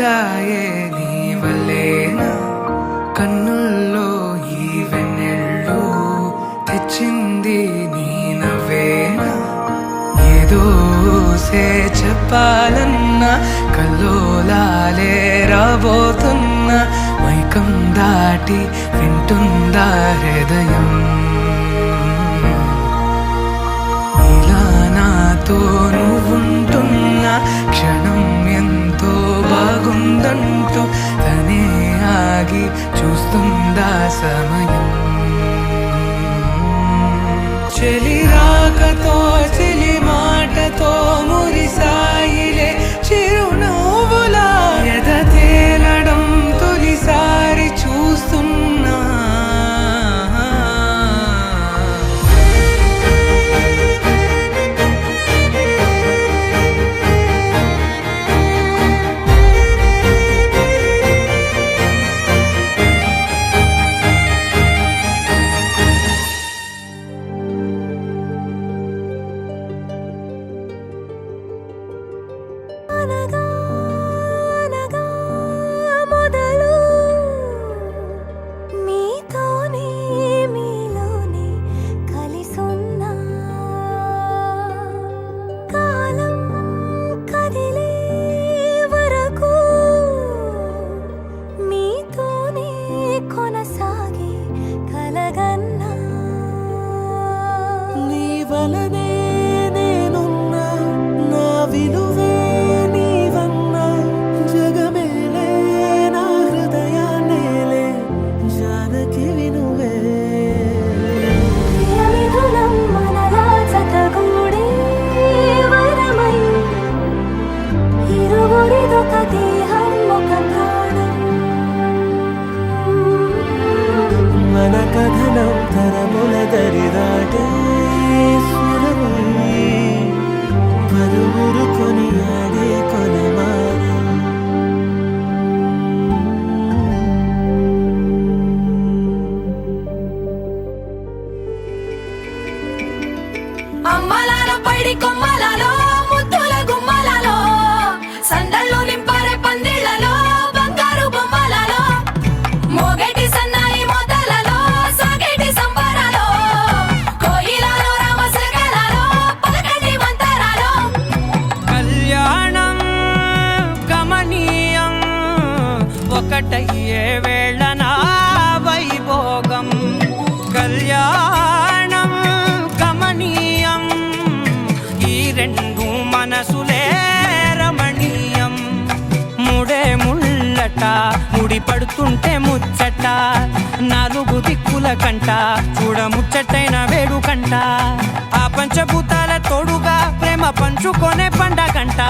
వచ్చాయే నీ వల్లేనా కన్నుల్లో ఈ వెన్నెళ్ళు తెచ్చింది నీ నవ్వేనా ఏదో చెప్పాలన్నా కల్లోలాలే రాబోతున్నా మైకం దాటి వింటుందా హృదయం ఇలా నాతో నువ్వుంటున్నా క్షణం ఎంతో బాగుందంటూ తనే ఆగి చూస్తుందా సమయం చెలి రాకతో చెలి మాటతో మురిసాయిలే చిరునవ్వులా ఎద తేలడం తొలిసారి చూస్తున్నా మన కథనం తరముల దరిదాటే స్వరమై పలువురు కొనియాడే కొలమానం అమ్మలాల పైడి కొమ్మలలో ముద్దుల గుమ్మలలో సందళ్ళు నింపరే పందిళ్లలో బంగారు బొమ్మలలో మోగేటి సన్నాయి మోతలలో సాగేటి సంబరాలో కోయిలలో రామసగలలో పలకటి మంతరాలో కళ్యాణం గమనీయం ఒకటయ్యే వేళ నా వైభోగం కళ్యాణం గమనీయం ఈ రెండు మనసులే రమణీయం ముడే ముళ్ళట ముడి పడుతుంటే ముచ్చట నాలుగు దిక్కుల కంట చూడ ముచ్చటైన వేడుకంట ఆ పంచభూతాల తోడుగా ప్రేమ పంచుకొనే పండగంట